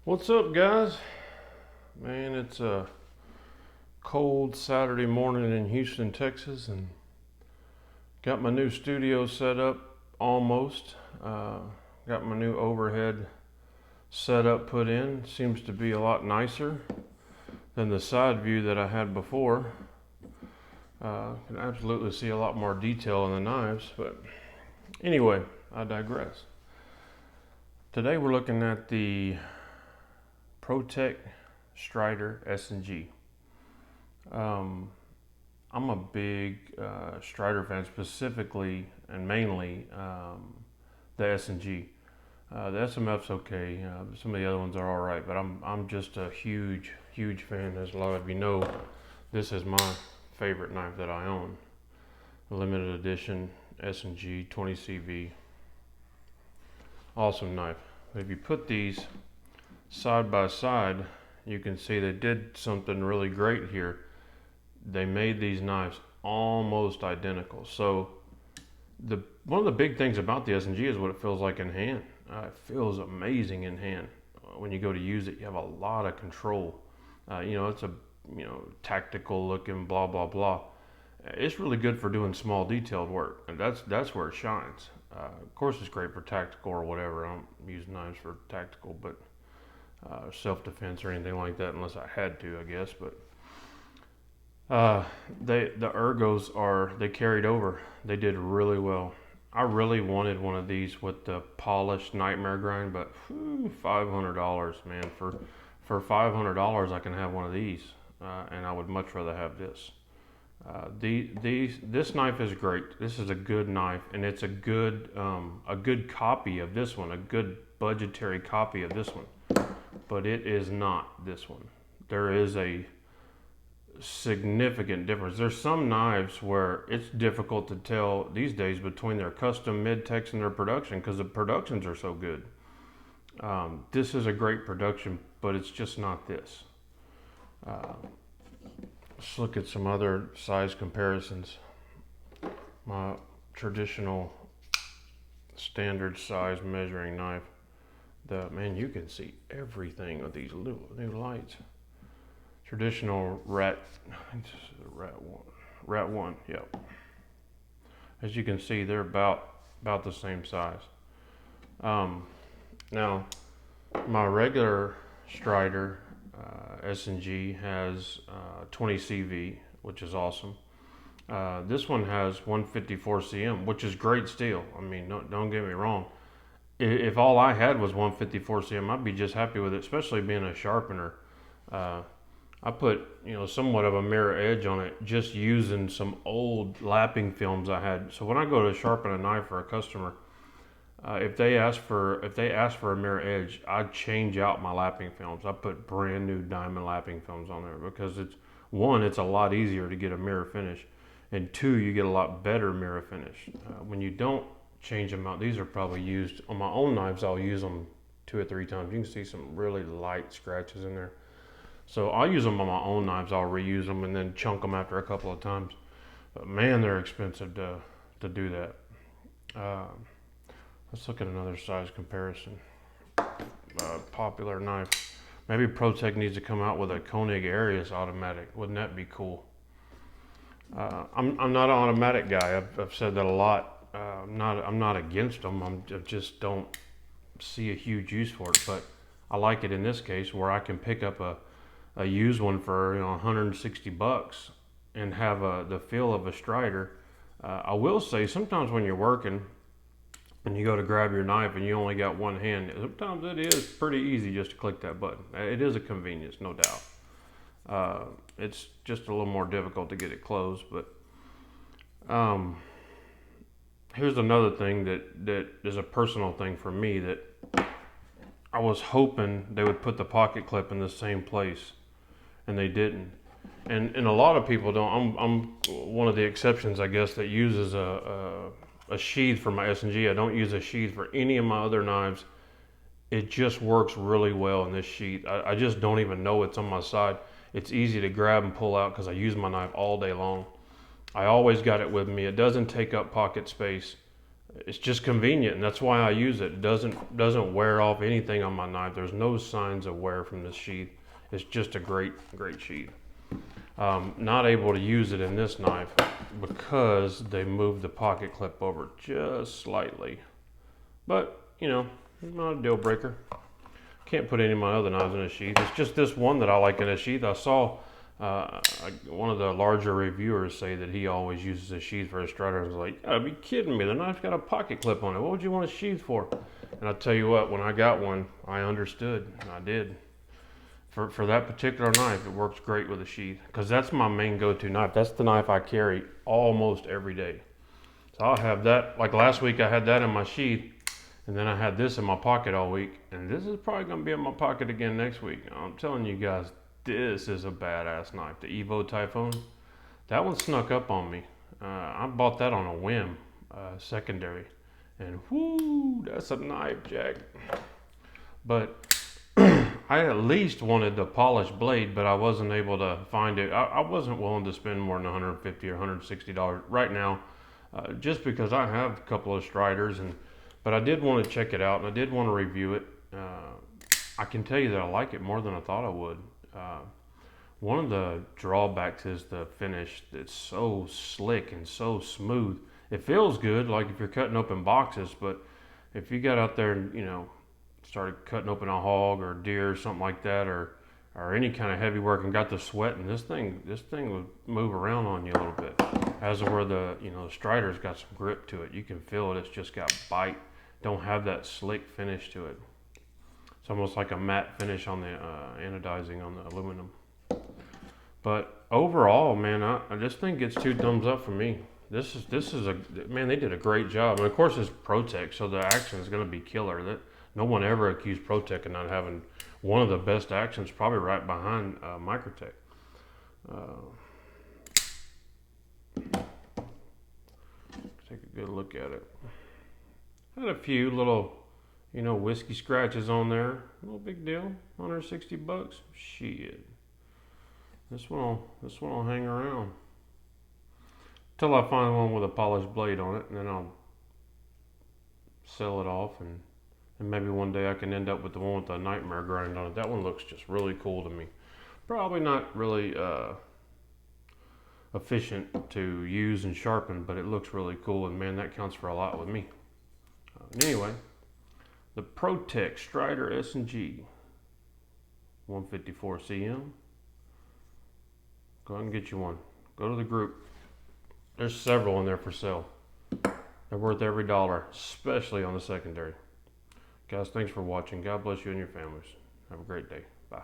What's up, guys? Man, it's a cold Saturday morning in Houston, Texas, and got my new studio set up almost. Got my new overhead setup put in. Seems to be a lot nicer than the side view that I had before. Can absolutely see a lot more detail in the knives, but anyway, I digress. Today we're looking at the Protech Strider SnG. I'm a big Strider fan, specifically and mainly the SnG. The SMF's okay. Some of the other ones are all right, but I'm just a huge fan. As a lot of you know, this is my favorite knife that I own. A limited edition SnG 20CV. Awesome knife. But if you put these side by side, you can see they did something really great here. They made these knives almost identical. So one of the big things about the SnG is what it feels like in hand. It feels amazing in hand. When you go to use it, you have a lot of control. It's a tactical looking blah blah blah. It's really good for doing small detailed work, and that's where it shines. Of course, it's great for tactical or whatever. I don't use knives for tactical, but self-defense or anything like that, unless I had to, I guess. But the ergos they carried over. They did really well. I really wanted one of these with the polished nightmare grind, but $500, man. For $500, I can have one of these, and I would much rather have this. This knife is great. This is a good knife, and it's a good copy of this one, a good budgetary copy of this one. But it is not this one. There is a significant difference. There's some knives where it's difficult to tell these days between their custom mid-techs and their production because the productions are so good. This is a great production, but it's just not this. Let's look at some other size comparisons. My traditional standard size measuring knife. Man, you can see everything with these little new lights. Traditional rat, I think this is a rat one, yep. As you can see, they're about the same size. Now, my regular Strider SnG has 20 CV, which is awesome. This one has 154 cm, which is great steel. I mean, don't get me wrong. If all I had was 154 cm, I'd be just happy with it, especially being a sharpener. I put somewhat of a mirror edge on it just using some old lapping films I had. So when I go to sharpen a knife for a customer, if they ask for a mirror edge, I change out my lapping films. I put brand new diamond lapping films on there because it's a lot easier to get a mirror finish, and two, you get a lot better mirror finish. When you don't change them out, these are probably used on my own knives. I'll use them 2 or 3 times. You can see some really light scratches in there. So I'll use them on my own knives. I'll reuse them and then chunk them after a couple of times. But man, they're expensive to do that. Let's look at another size comparison. Popular knife. Maybe Protech needs to come out with a Koenig Arius automatic. Wouldn't that be cool? I'm not an automatic guy. I've said that a lot. I'm not against them. I just don't see a huge use for it. But I like it in this case where I can pick up a used one for $160 and have the feel of a Strider. I will say sometimes when you're working and you go to grab your knife and you only got one hand, sometimes it is pretty easy just to click that button. It is a convenience, no doubt. It's just a little more difficult to get it closed, but here's another thing that is a personal thing for me that I was hoping they would put the pocket clip in the same place, and they didn't. And a lot of people don't. I'm one of the exceptions, I guess, that uses a sheath for my SnG. I don't use a sheath for any of my other knives. It just works really well in this sheath. I just don't even know it's on my side. It's easy to grab and pull out because I use my knife all day long. I always got it with me. It doesn't take up pocket space. It's just convenient, and that's why I use it. It doesn't wear off anything on my knife. There's no signs of wear from this sheath. It's just a great sheath. Not able to use it in this knife because they moved the pocket clip over just slightly. But, you know, not a deal breaker. Can't put any of my other knives in a sheath. It's just this one that I like in a sheath. I saw one of the larger reviewers say that he always uses a sheath for his Strider. I was like, you gotta be kidding me. The knife's got a pocket clip on it. What would you want a sheath for? And I'll tell you what, when I got one, I understood. I did. For that particular knife, it works great with a sheath because that's my main go-to knife. That's the knife I carry almost every day. So I'll have that. Like last week, I had that in my sheath, and then I had this in my pocket all week. And this is probably going to be in my pocket again next week. I'm telling you guys, this is a badass knife. The Evo Typhoon. That one snuck up on me. I bought that on a whim, secondary. And whoo, that's a knife, Jack. But I at least wanted the polished blade, but I wasn't able to find it. I wasn't willing to spend more than $150 or $160 right now, just because I have a couple of Striders, but I did want to check it out and I did want to review it. I can tell you that I like it more than I thought I would. One of the drawbacks is the finish. It's so slick and so smooth. It feels good, like if you're cutting open boxes, but if you got out there and, you know, started cutting open a hog or deer or something like that, or any kind of heavy work and got the sweat, and this thing would move around on you a little bit. As of where the Strider's got some grip to it, you can feel it. It's just got bite. Don't have that slick finish to it. It's almost like a matte finish on the anodizing on the aluminum. But overall, man, this thing gets 2 thumbs up for me. This is a man. They did a great job, and of course it's Protech, so the action is going to be killer. No one ever accused Protech of not having one of the best actions, probably right behind Microtech. Take a good look at it. Had a few little, whiskey scratches on there. No big deal. $160. Shit. This one will hang around till I find one with a polished blade on it, and then I'll sell it off, and maybe one day I can end up with the one with the nightmare grind on it. That one looks just really cool to me. Probably not really efficient to use and sharpen, but it looks really cool, and man, that counts for a lot with me. Anyway, the Protech Strider SnG 154 cm. Go ahead and get you one. Go to the group. There's several in there for sale. They're worth every dollar, especially on the secondary. Guys, thanks for watching. God bless you and your families. Have a great day. Bye.